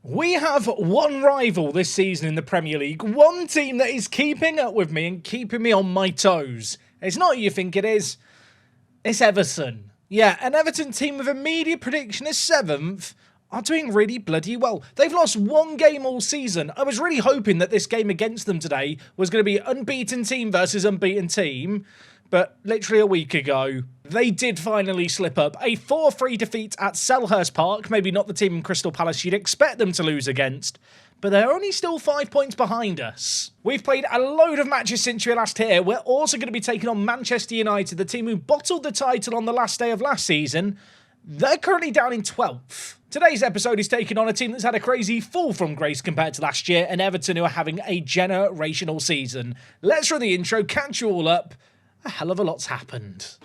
We have one rival this season in the Premier League, one team that is keeping up with me and keeping me on my toes. It's not who you think it is, it's Everton. Yeah, an Everton team with a media prediction as 7th are doing really bloody well. They've lost one game all season. I was really hoping that this game against them today was going to be unbeaten team versus unbeaten team, but literally a week ago, they did finally slip up. A 4-3 defeat at Selhurst Park, maybe not the team in Crystal Palace you'd expect them to lose against, but they're only still 5 points behind us. We've played a load of matches since we were last here. We're also going to be taking on Manchester United, the team who bottled the title on the last day of last season. They're currently down in 12th. Today's episode is taking on a team that's had a crazy fall from grace compared to last year, and Everton who are having a generational season. Let's run the intro, catch you all up. A hell of a lot's happened.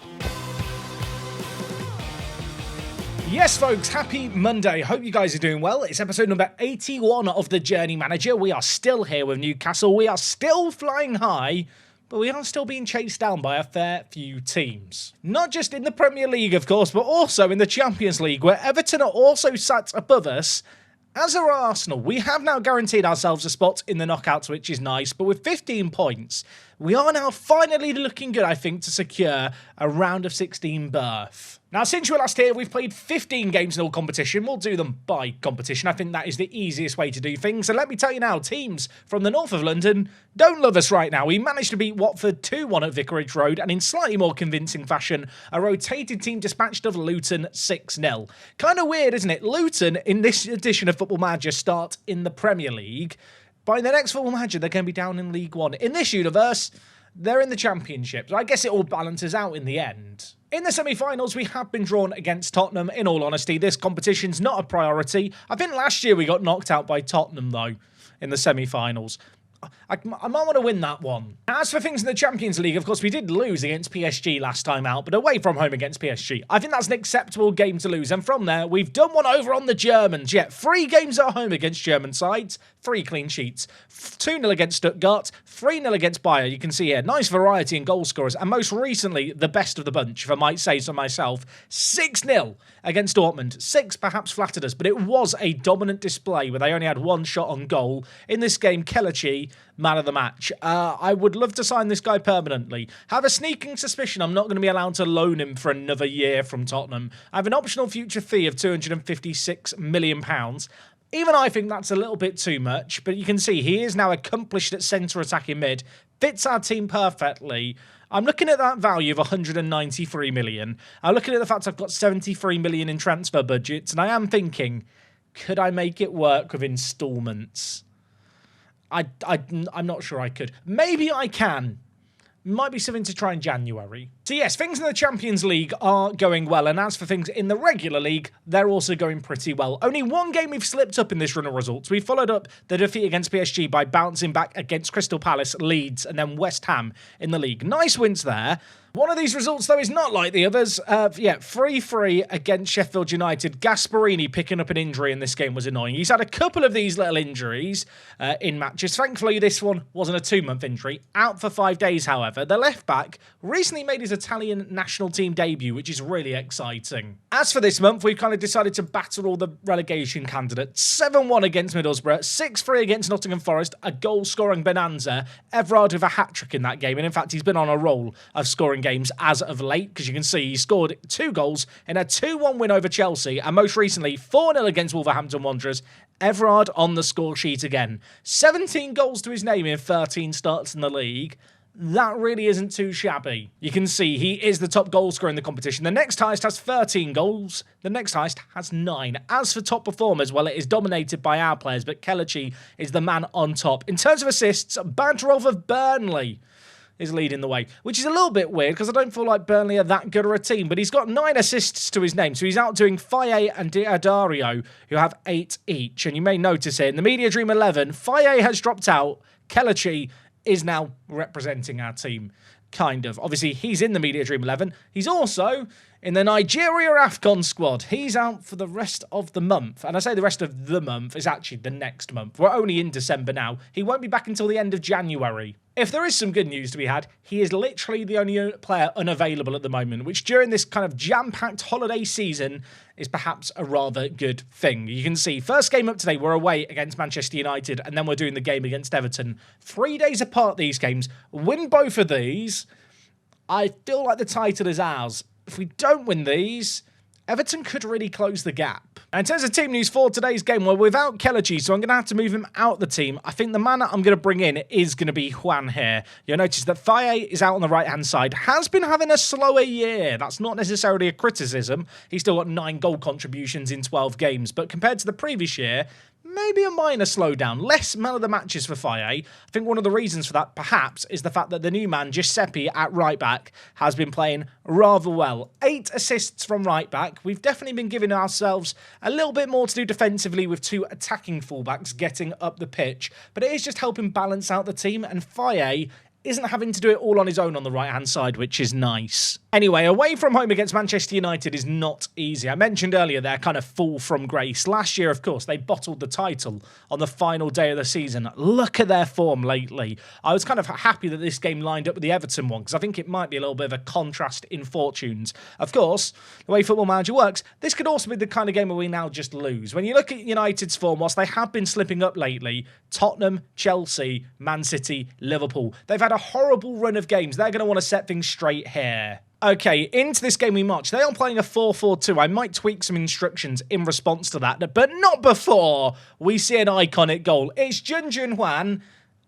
Yes, folks, happy Monday. Hope you guys are doing well. It's episode number 81 of The Journey Manager. We are still here with Newcastle. We are still flying high, but we are still being chased down by a fair few teams. Not just in the Premier League, of course, but also in the Champions League, where Everton are also sat above us, as are Arsenal. We have now guaranteed ourselves a spot in the knockouts, which is nice, but with 15 points, we are now finally looking good, I think, to secure a round of 16 berth. Now, since we were last here, we've played 15 games in all competition. We'll do them by competition. I think that is the easiest way to do things. And let me tell you now, teams from the north of London don't love us right now. We managed to beat Watford 2-1 at Vicarage Road, and in slightly more convincing fashion, a rotated team dispatched of Luton 6-0. Kind of weird, isn't it? Luton, in this edition of Football Manager, start in the Premier League. By the next Football Manager, they're going to be down in League One. In this universe, they're in the Championship. So I guess it all balances out in the end. In the semi-finals, we have been drawn against Tottenham. In all honesty, this competition's not a priority. I think last year we got knocked out by Tottenham, though, in the semi-finals. I might want to win that one. As for things in the Champions League, of course, we did lose against PSG last time out, but away from home against PSG. I think that's an acceptable game to lose. And from there, we've done one over on the Germans. Yeah, 3 games at home against German sides, 3 clean sheets. 2-0 against Stuttgart, 3-0 against Bayer. You can see here, nice variety in goal scorers. And most recently, the best of the bunch, if I might say so myself, 6-0 against Dortmund. 6 perhaps flattered us, but it was a dominant display where they only had 1 shot on goal. In this game, Kelechi, man of the match. I would love to sign this guy permanently. Have a sneaking suspicion I'm not going to be allowed to loan him for another year from Tottenham. I have an optional future fee of £256 million. Even I think that's a little bit too much, but you can see he is now accomplished at centre attacking mid. Fits our team perfectly. I'm looking at that value of 193 million. I'm looking at the fact I've got 73 million in transfer budgets, and I am thinking, could I make it work with instalments? I'm not sure I could. Maybe I can. Might be something to try in January. So yes, things in the Champions League are going well, and as for things in the regular league, they're also going pretty well. Only one game we've slipped up in this run of results. We followed up the defeat against PSG by bouncing back against Crystal Palace, Leeds, and then West Ham in the league. Nice wins there. One of these results, though, is not like the others. 3-3 against Sheffield United. Gasperini picking up an injury in this game was annoying. He's had a couple of these little injuries in matches. Thankfully, this one wasn't a 2-month injury. Out for 5 days, however. The left-back recently made his Italian national team debut, which is really exciting. As for this month, we've kind of decided to battle all the relegation candidates. 7-1 against Middlesbrough, 6-3 against Nottingham Forest, a goal-scoring bonanza. Everard with a hat-trick in that game, and in fact, he's been on a roll of scoring games as of late, because you can see he scored 2 goals in a 2-1 win over Chelsea, and most recently 4-0 against Wolverhampton Wanderers. Everard on the score sheet again. 17 goals to his name in 13 starts in the league. That really isn't too shabby. You can see he is the top goal scorer in the competition. The next highest has 13 goals. The next highest has 9. As for top performers, well, it is dominated by our players, but Kelechi is the man on top. In terms of assists, Badrov of Burnley is leading the way, which is a little bit weird because I don't feel like Burnley are that good of a team, but he's got 9 assists to his name, so he's outdoing Faye and Diadario, who have 8 each. And you may notice here, in the Media Dream 11, Faye has dropped out. Kelechi is now representing our team, kind of. Obviously, he's in the Media Dream 11. He's also in the Nigeria AFCON squad. He's out for the rest of the month. And I say the rest of the month is actually the next month. We're only in December now. He won't be back until the end of January. If there is some good news to be had, he is literally the only player unavailable at the moment, which during this kind of jam-packed holiday season is perhaps a rather good thing. You can see, first game up today, we're away against Manchester United, and then we're doing the game against Everton. 3 days apart, these games. Win both of these, I feel like the title is ours. If we don't win these, Everton could really close the gap. And in terms of team news for today's game, we're without Kelechi, so I'm going to have to move him out the team. I think the man I'm going to bring in is going to be Juan here. You'll notice that Faye is out on the right-hand side. Has been having a slower year. That's not necessarily a criticism. He's still got 9 goal contributions in 12 games. But compared to the previous year, maybe a minor slowdown. Less man of the matches for Faye. I think one of the reasons for that, perhaps, is the fact that the new man, Giuseppe, at right-back, has been playing rather well. 8 assists from right-back. We've definitely been giving ourselves a little bit more to do defensively with 2 attacking fullbacks getting up the pitch. But it is just helping balance out the team, and Faye isn't having to do it all on his own on the right-hand side, which is nice. Anyway, away from home against Manchester United is not easy. I mentioned earlier their kind of fall from grace. Last year, of course, they bottled the title on the final day of the season. Look at their form lately. I was kind of happy that this game lined up with the Everton one, because I think it might be a little bit of a contrast in fortunes. Of course, the way Football Manager works, this could also be the kind of game where we now just lose. When you look at United's form, whilst they have been slipping up lately, Tottenham, Chelsea, Man City, Liverpool, they've had a horrible run of games. They're going to want to set things straight here. Okay, into this game we march. They are playing a 4-4-2. I might tweak some instructions in response to that, but not before we see an iconic goal. It's Jun Hwan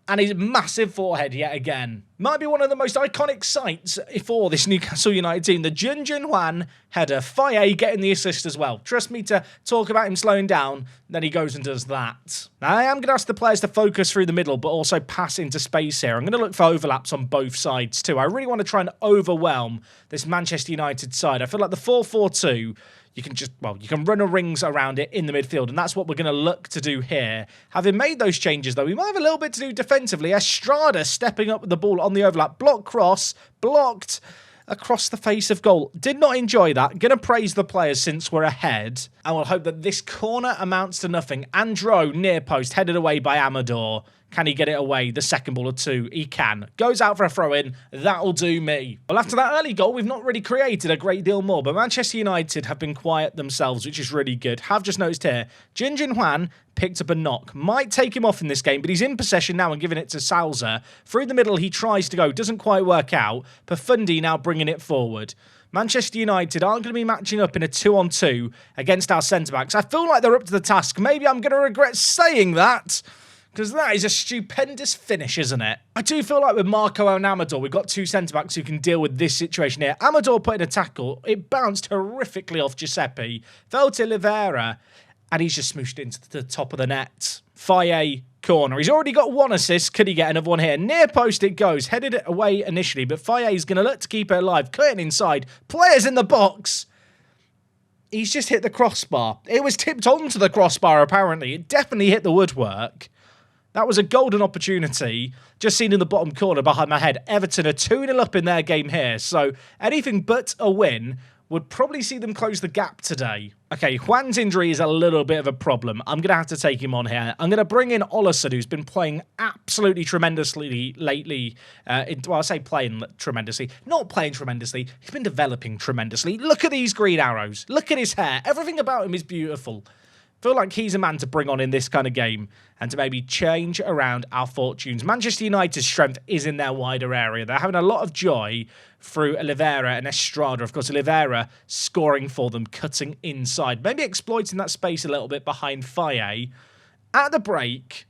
and his massive forehead yet again. Might be one of the most iconic sights for this Newcastle United team. The Jun Hwan header. Faye getting the assist as well. Trust me to talk about him slowing down, then he goes and does that. Now, I am going to ask the players to focus through the middle, but also pass into space here. I'm going to look for overlaps on both sides too. I really want to try and overwhelm this Manchester United side. I feel like the 4-4-2... you can just, well, you can run a rings around it in the midfield, and that's what we're going to look to do here. Having made those changes, though, we might have a little bit to do defensively. Estrada stepping up with the ball on the overlap. Block cross, blocked across the face of goal. Did not enjoy that. Going to praise the players since we're ahead. And we'll hope that this corner amounts to nothing. Andro, near post, headed away by Amador. Can he get it away? The second ball or 2. He can. Goes out for a throw-in. That'll do me. Well, after that early goal, we've not really created a great deal more, but Manchester United have been quiet themselves, which is really good. Have just noticed here, Jun Hwan picked up a knock. Might take him off in this game, but he's in possession now and giving it to Salza. Through the middle, he tries to go. Doesn't quite work out. Pafundi now bringing it forward. Manchester United aren't going to be matching up in a 2-on-2 against our centre-backs. I feel like they're up to the task. Maybe I'm going to regret saying that, because that is a stupendous finish, isn't it? I do feel like with Marco and Amador, we've got 2 centre-backs who can deal with this situation here. Amador put in a tackle. It bounced horrifically off Giuseppe. Fell to Oliveira, and he's just smooshed into the top of the net. Faye, corner. He's already got 1 assist. Could he get another one here? Near post it goes. Headed it away initially, but Faye is going to look to keep it alive. Cutting inside. Players in the box. He's just hit the crossbar. It was tipped onto the crossbar, apparently. It definitely hit the woodwork. That was a golden opportunity. Just seen in the bottom corner behind my head. Everton are 2-0 up in their game here. So anything but a win would probably see them close the gap today. Okay, Juan's injury is a little bit of a problem. I'm going to have to take him on here. I'm going to bring in Olisson, who's been playing absolutely tremendously lately. Well, I say playing tremendously. Not playing tremendously. He's been developing tremendously. Look at these green arrows. Look at his hair. Everything about him is beautiful. Feel like he's a man to bring on in this kind of game and to maybe change around our fortunes. Manchester United's strength is in their wider area. They're having a lot of joy through Oliveira and Estrada. Of course, Oliveira scoring for them, cutting inside. Maybe exploiting that space a little bit behind Faye. At the break,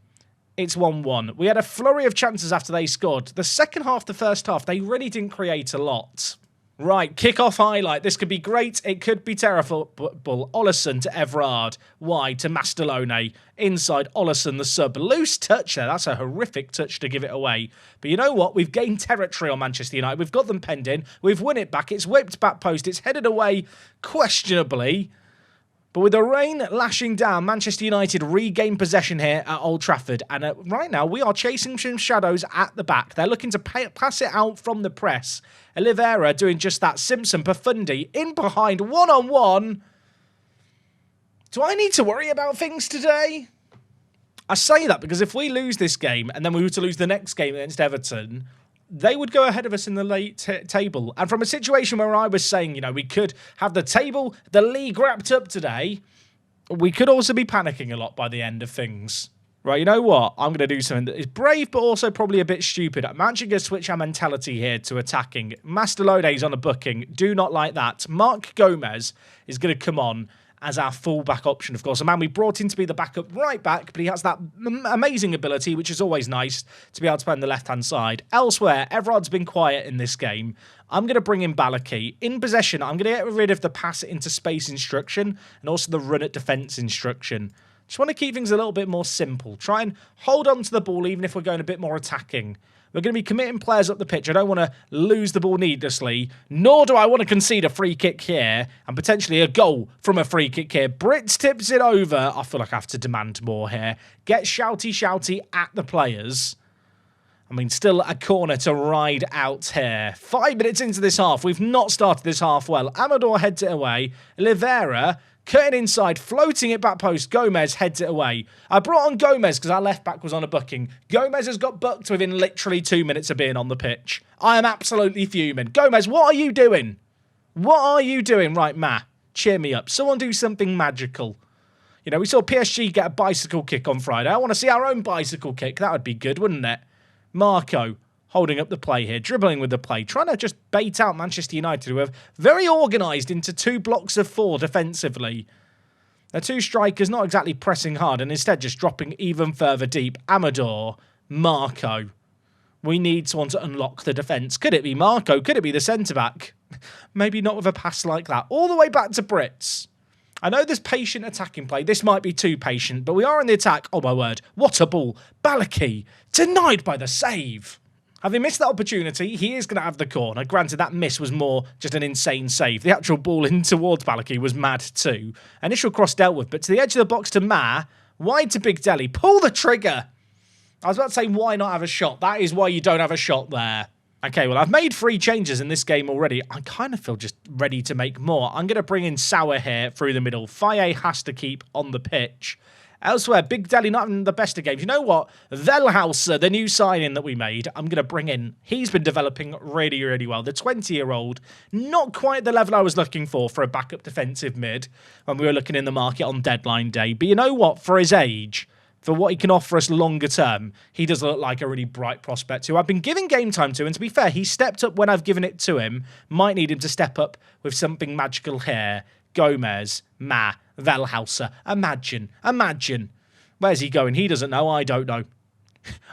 it's 1-1. We had a flurry of chances after they scored. The second half, the first half, they really didn't create a lot. Right, kick-off highlight. This could be great. It could be terrible. Olisson to Everard. Wide to Mastalone. Inside, Olisson, the sub. Loose touch there. That's a horrific touch to give it away. But you know what? We've gained territory on Manchester United. We've got them penned in. We've won it back. It's whipped back post. It's headed away questionably. But with the rain lashing down, Manchester United regain possession here at Old Trafford. And right now, we are chasing some shadows at the back. They're looking to pass it out from the press. Oliveira doing just that. Simpson, Pafundi, in behind, one-on-one. Do I need to worry about things today? I say that because if we lose this game and then we were to lose the next game against Everton, they would go ahead of us in the late table. And from a situation where I was saying, you know, we could have the table, the league wrapped up today, we could also be panicking a lot by the end of things. Right, you know what? I'm going to do something that is brave, but also probably a bit stupid. I'm actually going to switch our mentality here to attacking. Master Lode's on a booking. Do not like that. Mark Gomez is going to come on as our full-back option, of course. A man we brought in to be the backup right back, but he has that amazing ability, which is always nice, to be able to play on the left-hand side. Elsewhere, Everard's been quiet in this game. I'm going to bring in Balaki. In possession, I'm going to get rid of the pass into space instruction and also the run at defence instruction. Just want to keep things a little bit more simple. Try and hold on to the ball even if we're going a bit more attacking. We're going to be committing players up the pitch. I don't want to lose the ball needlessly, nor do I want to concede a free kick here and potentially a goal from a free kick here. Brits tips it over. I feel like I have to demand more here. Get shouty at the players. I mean, still a corner to ride out here. 5 minutes into this half. We've not started this half well. Amador heads it away. Oliveira cutting inside, floating it back post. Gomez heads it away. I brought on Gomez because our left back was on a booking. Gomez has got booked within literally 2 minutes of being on the pitch. I am absolutely fuming. Gomez, what are you doing? What are you doing? Right, cheer me up. Someone do something magical. You know, we saw PSG get a bicycle kick on Friday. I want to see our own bicycle kick. That would be good, wouldn't it? Marco holding up the play here, dribbling with the play, trying to just bait out Manchester United, who are very organised into 2 blocks of 4 defensively. They're 2 strikers, not exactly pressing hard, and instead just dropping even further deep. Amador, Marco. We need someone to unlock the defence. Could it be Marco? Could it be the centre-back? Maybe not with a pass like that. All the way back to Brits. I know there's patient attacking play. This might be too patient, but we are in the attack. Oh, my word. What a ball. Balaki, denied by the save. Having missed that opportunity, he is going to have the corner. Granted, that miss was more just an insane save. The actual ball in towards Balaki was mad too. Initial cross dealt with, but to the edge of the box to Ma. Wide to Big Deli. Pull the trigger. I was about to say, why not have a shot? That is why you don't have a shot there. Okay, well, I've made 3 changes in this game already. I kind of feel just ready to make more. I'm going to bring in Sauer here through the middle. Faye has to keep on the pitch. Elsewhere, Big Deli not having the best of games. You know what? Velhauser, the new signing that we made, I'm going to bring in. He's been developing really, really well. The 20-year-old, not quite the level I was looking for a backup defensive mid when we were looking in the market on deadline day. But you know what? For his age, for what he can offer us longer term, he does look like a really bright prospect who I've been giving game time to. And to be fair, he stepped up when I've given it to him. Might need him to step up with something magical here. Gomez, Velhauser. Imagine. Where's he going? He doesn't know. I don't know.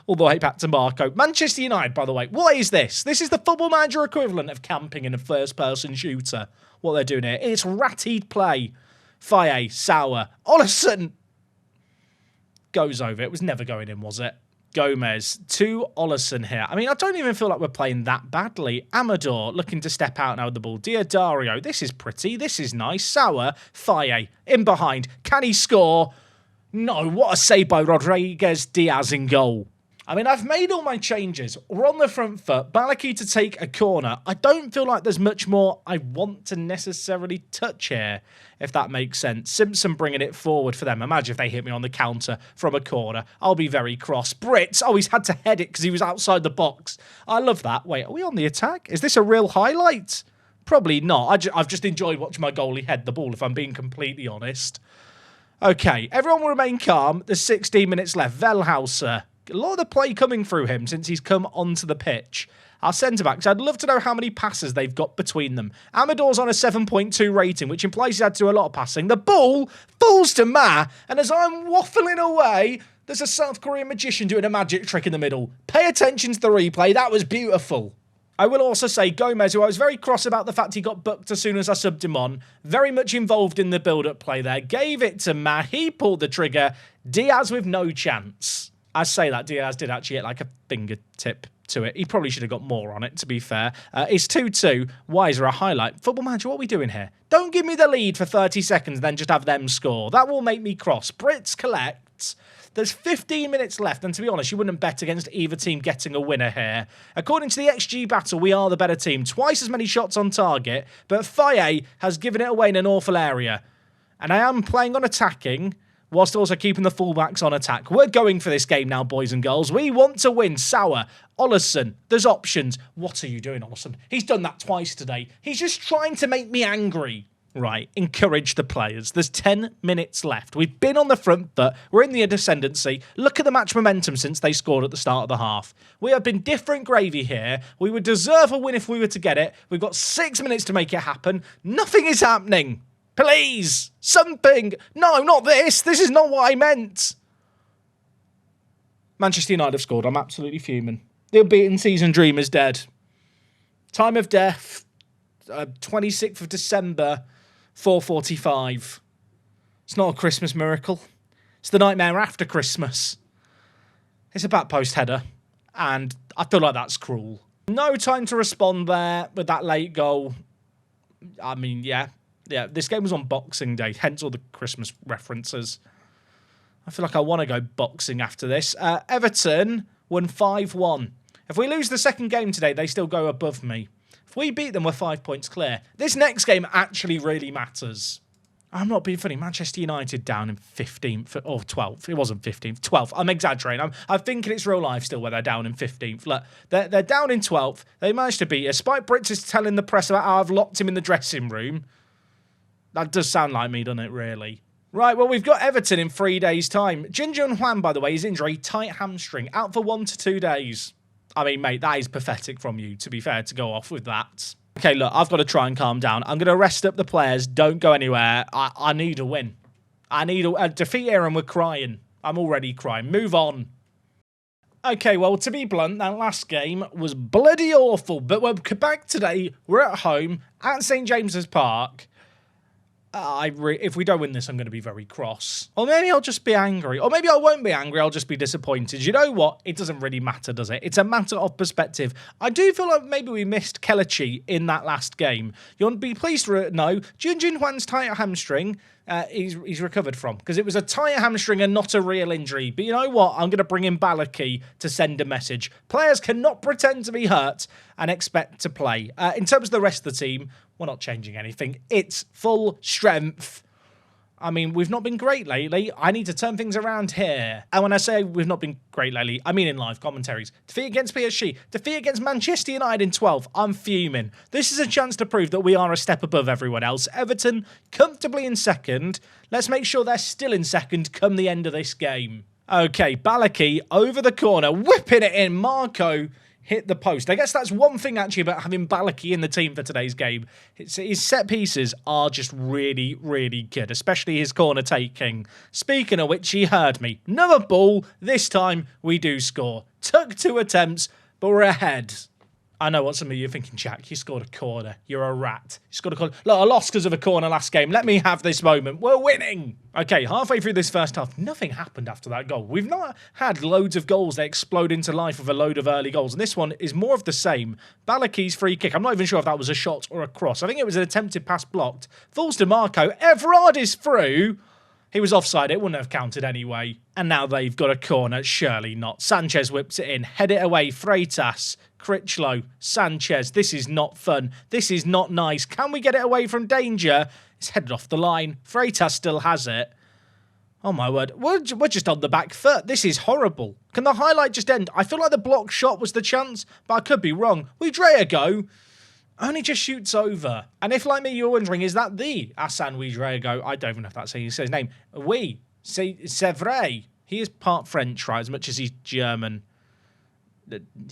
All the way back to Marco. Manchester United, by the way. What is this? This is the Football Manager equivalent of camping in a first-person shooter. What they're doing here. It's rattied play. Faye, Sauer, Ollison. Goes over. It was never going in, was it? Gomez to Ollison here. I mean, I don't even feel like we're playing that badly. Amador looking to step out now with the ball. Diodario, this is pretty. This is nice. Sauer, Faye, in behind. Can he score? No, what a save by Rodriguez Diaz in goal. I mean, I've made all my changes. We're on the front foot. Balaki to take a corner. I don't feel like there's much more I want to necessarily touch here, if that makes sense. Simpson bringing it forward for them. Imagine if they hit me on the counter from a corner. I'll be very cross. Brits, oh, he's had to head it because he was outside the box. I love that. Wait, are we on the attack? Is this a real highlight? Probably not. I've just enjoyed watching my goalie head the ball, if I'm being completely honest. Okay, everyone will remain calm. There's 16 minutes left. Velhauser. A lot of the play coming through him since he's come onto the pitch. Our centre-backs, I'd love to know how many passes they've got between them. Amador's on a 7.2 rating, which implies he's had to do a lot of passing. The ball falls to Ma, and as I'm waffling away, there's a South Korean magician doing a magic trick in the middle. Pay attention to the replay. That was beautiful. I will also say Gomez, who I was very cross about the fact he got booked as soon as I subbed him on, very much involved in the build-up play there. Gave it to Ma. He pulled the trigger. Diaz with no chance. I say that Diaz did actually get like a fingertip to it. He probably should have got more on it, to be fair. It's 2-2. Why is there a highlight? Football Manager, what are we doing here? Don't give me the lead for 30 seconds, then just have them score. That will make me cross. Brits collects. There's 15 minutes left, and to be honest, you wouldn't bet against either team getting a winner here. According to the XG battle, we are the better team. Twice as many shots on target, but Faye has given it away in an awful area. And I am playing on attacking. whilst also keeping the fullbacks on attack. We're going for this game now, boys and girls. We want to win. Sauer, Ollison, there's options. What are you doing, Ollison? He's done that twice today. He's just trying to make me angry. Right, encourage the players. There's 10 minutes left. We've been on the front foot. We're in the ascendancy. Look at the match momentum since they scored at the start of the half. We have been different gravy here. We would deserve a win if we were to get it. We've got 6 minutes to make it happen. Nothing is happening. Please, something. No, not this. This is not what I meant. Manchester United have scored. I'm absolutely fuming. The unbeaten season dream is dead. Time of death, 26th of December, 4:45. It's not a Christmas miracle. It's the nightmare after Christmas. It's a back post header, and I feel like that's cruel. No time to respond there with that late goal. I mean, yeah, this game was on Boxing Day, hence all the Christmas references. I feel like I want to go boxing after this. Everton won 5-1. If we lose the second game today, they still go above me. If we beat them, we're 5 points clear. This next game actually really matters. I'm not being funny. Manchester United down in 15th or 12th. It wasn't 15th, 12th. I'm exaggerating. I'm thinking it's real life still where they're down in 15th. Look, they're down in 12th. They managed to beat us. Spike Brits is telling the press about how I've locked him in the dressing room. That does sound like me, doesn't it, really? Right, well, we've got Everton in 3 days' time. Jin Jun Hwan, by the way, his injury, tight hamstring, out for 1 to 2 days. I mean, mate, that is pathetic from you, to be fair, to go off with that. Okay, look, I've got to try and calm down. I'm going to rest up the players. Don't go anywhere. I need a win. I need a defeat here and we're crying. I'm already crying. Move on. Okay, well, to be blunt, that last game was bloody awful. But we're back today. We're at home at St. James's Park. If we don't win this, I'm going to be very cross. Or maybe I'll just be angry. Or maybe I won't be angry, I'll just be disappointed. You know what? It doesn't really matter, does it? It's a matter of perspective. I do feel like maybe we missed Kelechi in that last game. You'll be pleased to know Jun Jun Hwan's tight hamstring, he's recovered from. Because it was a tight hamstring and not a real injury. But you know what? I'm going to bring in Balaki to send a message. Players cannot pretend to be hurt and expect to play. In terms of the rest of the team, we're not changing anything. It's full strength. I mean, we've not been great lately. I need to turn things around here. And when I say we've not been great lately, I mean in live commentaries. Defeat against PSG. Defeat against Manchester United in 12th. I'm fuming. This is a chance to prove that we are a step above everyone else. Everton comfortably in second. Let's make sure they're still in second come the end of this game. Okay, Balaki over the corner. Whipping it in. Marco hit the post. I guess that's one thing actually about having Balaki in the team for today's game. His set pieces are just really, really good, especially his corner taking. Speaking of which, he heard me. Another ball. This time we do score. Took 2 attempts, but we're ahead. I know what some of you are thinking, Jack. You scored a corner. You're a rat. You scored a corner. Look, I lost because of a corner last game. Let me have this moment. We're winning. Okay, halfway through this first half, nothing happened after that goal. We've not had loads of goals that explode into life with a load of early goals. And this one is more of the same. Balaki's free kick. I'm not even sure if that was a shot or a cross. I think it was an attempted pass blocked. Falls to Marco. Everard is through. He was offside. It wouldn't have counted anyway. And now they've got a corner. Surely not. Sanchez whips it in. Head it away. Freitas. Critchlow. Sanchez. This is not fun. This is not nice. Can we get it away from danger? It's headed off the line. Freitas still has it. Oh my word. We're just on the back foot. This is horrible. Can the highlight just end? I feel like the block shot was the chance, but I could be wrong. Ouedraogo only just shoots over. And if, like me, you're wondering, is that the Hassan Ouedraogo? I don't even know if that's how you say his name. Oui, c'est vrai. He is part French, right, as much as he's German.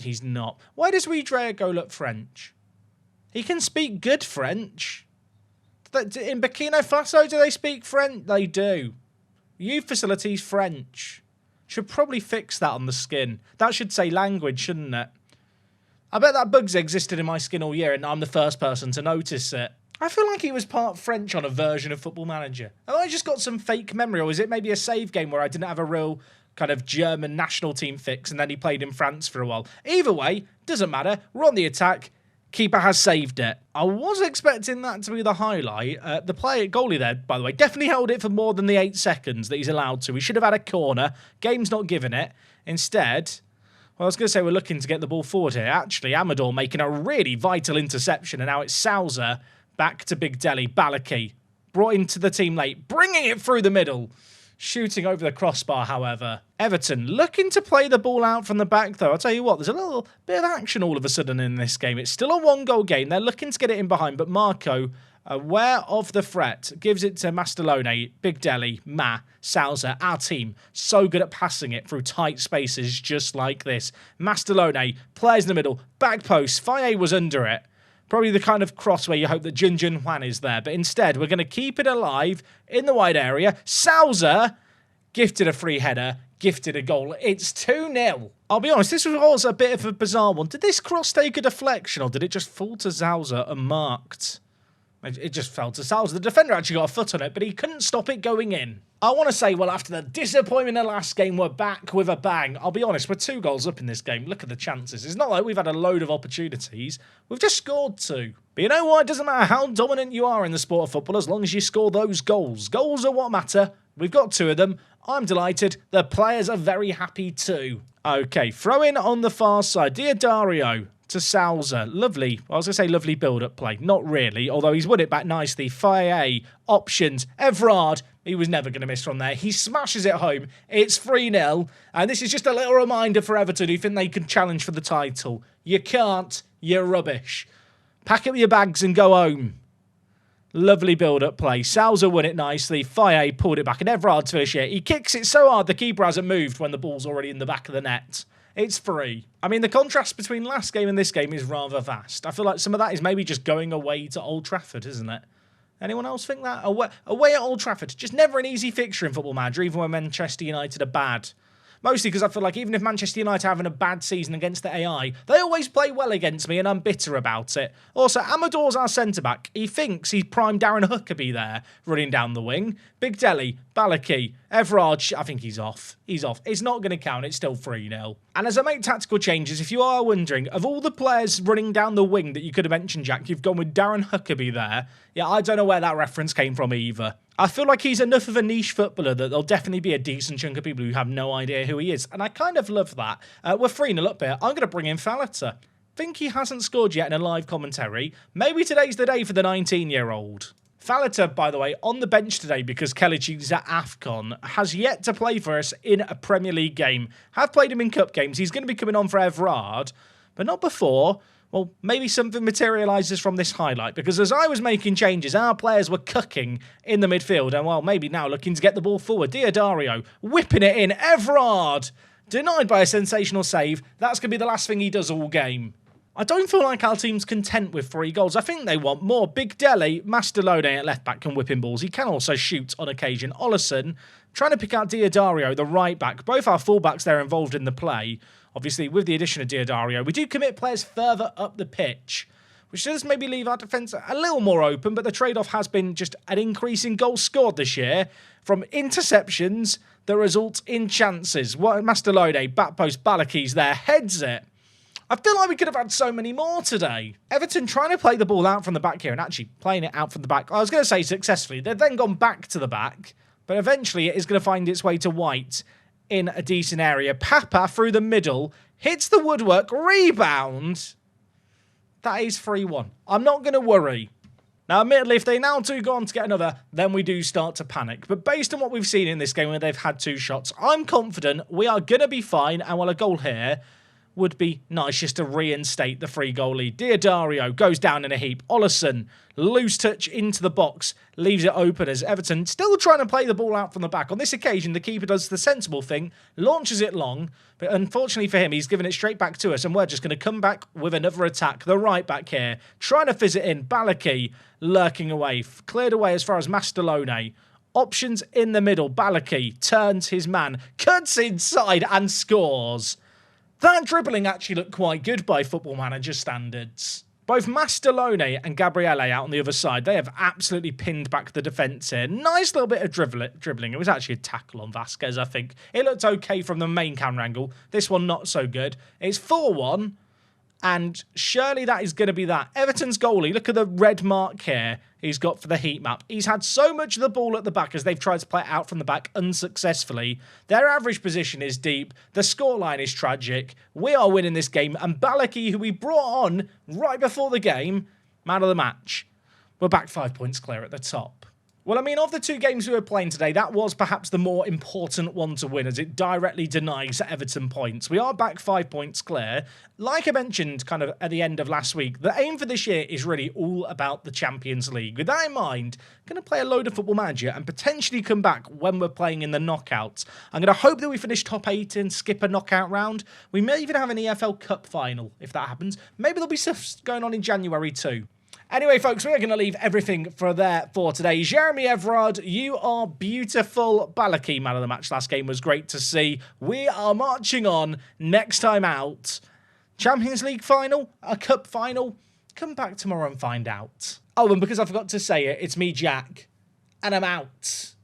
He's not. Why does Ouedraogo look French? He can speak good French. In Burkina Faso, do they speak French? They do. Youth facilities French. Should probably fix that on the skin. That should say language, shouldn't it? I bet that bug's existed in my skin all year and I'm the first person to notice it. I feel like he was part French on a version of Football Manager. Have I just got some fake memory, or is it maybe a save game where I didn't have a real kind of German national team fix and then he played in France for a while? Either way, doesn't matter. We're on the attack. Keeper has saved it. I was expecting that to be the highlight. The goalie there, by the way, definitely held it for more than the 8 seconds that he's allowed to. He should have had a corner. Game's not given it. Instead, well, I was going to say we're looking to get the ball forward here. Actually, Amador making a really vital interception, and now it's Sousa back to Big Deli. Balaki brought into the team late, bringing it through the middle. Shooting over the crossbar, however. Everton looking to play the ball out from the back, though. I'll tell you what, there's a little bit of action all of a sudden in this game. It's still a one-goal game. They're looking to get it in behind, but Marco, aware of the threat, gives it to Mastalone, Big Deli, Ma, Salza, our team. So good at passing it through tight spaces just like this. Mastalone, players in the middle, back post. Faye was under it. Probably the kind of cross where you hope that Jun Jun Hwan is there. But instead, we're going to keep it alive in the wide area. Salza gifted a free header, gifted a goal. It's 2-0. I'll be honest, this was also a bit of a bizarre one. Did this cross take a deflection or did it just fall to Salza unmarked? It just fell to Salza. The defender actually got a foot on it, but he couldn't stop it going in. I want to say, well, after the disappointment of the last game, we're back with a bang. I'll be honest, we're 2 goals up in this game. Look at the chances. It's not like we've had a load of opportunities. We've just scored 2. But you know what? It doesn't matter how dominant you are in the sport of football as long as you score those goals. Goals are what matter. We've got 2 of them. I'm delighted. The players are very happy too. Okay, throw in on the far side. Diodario to Salza. Lovely. I was going to say lovely build-up play. Not really, although he's won it back nicely. Faye, options. Everard. He was never going to miss from there. He smashes it home. It's 3-0. And this is just a little reminder for Everton who think they can challenge for the title. You can't. You're rubbish. Pack up your bags and go home. Lovely build-up play. Salza won it nicely. Faye pulled it back. And Everard to finish it. He kicks it so hard the keeper hasn't moved when the ball's already in the back of the net. It's 3. I mean, the contrast between last game and this game is rather vast. I feel like some of that is maybe just going away to Old Trafford, isn't it? Anyone else think that? Away at Old Trafford. Just never an easy fixture in Football Manager, even when Manchester United are bad. Mostly because I feel like even if Manchester United are having a bad season against the AI, they always play well against me and I'm bitter about it. Also, Amador's our centre-back. He thinks he's prime Darren Huckabee there, running down the wing. Big Deli, Balaki, Everard, I think he's off. He's off. It's not going to count. It's still 3-0. And as I make tactical changes, if you are wondering, of all the players running down the wing that you could have mentioned, Jack, you've gone with Darren Huckabee there. Yeah, I don't know where that reference came from either. I feel like he's enough of a niche footballer that there'll definitely be a decent chunk of people who have no idea who he is. And I kind of love that. We're 3-0 up here. I'm going to bring in Falata. Think he hasn't scored yet in a live commentary. Maybe today's the day for the 19-year-old. Falata, by the way, on the bench today because Kelici's at AFCON, has yet to play for us in a Premier League game. Have played him in cup games. He's going to be coming on for Everard, but not before. Well, maybe something materialises from this highlight, because as I was making changes, our players were cooking in the midfield, and well, maybe now looking to get the ball forward. Diodario whipping it in. Everard denied by a sensational save. That's going to be the last thing he does all game. I don't feel like our team's content with 3 goals. I think they want more. Big Deli, Mastalone at left-back can whip in balls. He can also shoot on occasion. Ollison trying to pick out Diodario, the right-back. Both our full-backs there involved in the play. Obviously, with the addition of Diodario, we do commit players further up the pitch, which does maybe leave our defence a little more open, but the trade-off has been just an increase in goals scored this year from interceptions that result in chances. Mastalone, back post, Balaki's there, heads it. I feel like we could have had so many more today. Everton trying to play the ball out from the back here and actually playing it out from the back. I was going to say successfully. They've then gone back to the back, but eventually it is going to find its way to White in a decent area. Papa through the middle, hits the woodwork, rebound. That is 3-1. I'm not going to worry. Now, admittedly, if they now do go on to get another, then we do start to panic. But based on what we've seen in this game where they've had 2 shots, I'm confident we are going to be fine. And while a goal here would be nice just to reinstate the 3-goal lead. Diodario goes down in a heap. Ollison, loose touch into the box, leaves it open as Everton still trying to play the ball out from the back. On this occasion, the keeper does the sensible thing, launches it long, but unfortunately for him, he's given it straight back to us, and we're just going to come back with another attack. The right back here, trying to fizz it in. Balaki lurking away, cleared away as far as Mastalone. Options in the middle. Balaki turns his man, cuts inside and scores. That dribbling actually looked quite good by Football Manager standards. Both Mastalone and Gabriele out on the other side, they have absolutely pinned back the defence here. Nice little bit of dribbling. It was actually a tackle on Vasquez, I think. It looked okay from the main camera angle. This one not so good. It's 4-1, and surely that is going to be that. Everton's goalie, look at the red mark here he's got for the heat map. He's had so much of the ball at the back as they've tried to play it out from the back unsuccessfully. Their average position is deep. The scoreline is tragic. We are winning this game. And Balaki, who we brought on right before the game, man of the match. We're back 5 points clear at the top. Well, I mean, of the two games we were playing today, that was perhaps the more important one to win, as it directly denies Everton points. We are back 5 points clear. Like I mentioned kind of at the end of last week, the aim for this year is really all about the Champions League. With that in mind, I'm going to play a load of Football Manager and potentially come back when we're playing in the knockouts. I'm going to hope that we finish top 8 and skip a knockout round. We may even have an EFL Cup final if that happens. Maybe there'll be stuff going on in January too. Anyway, folks, we are going to leave everything for today. Jeremy Everard, you are beautiful. Balaki, man of the match last game, was great to see. We are marching on next time out. Champions League final? A cup final? Come back tomorrow and find out. Oh, and because I forgot to say it, it's me, Jack, and I'm out.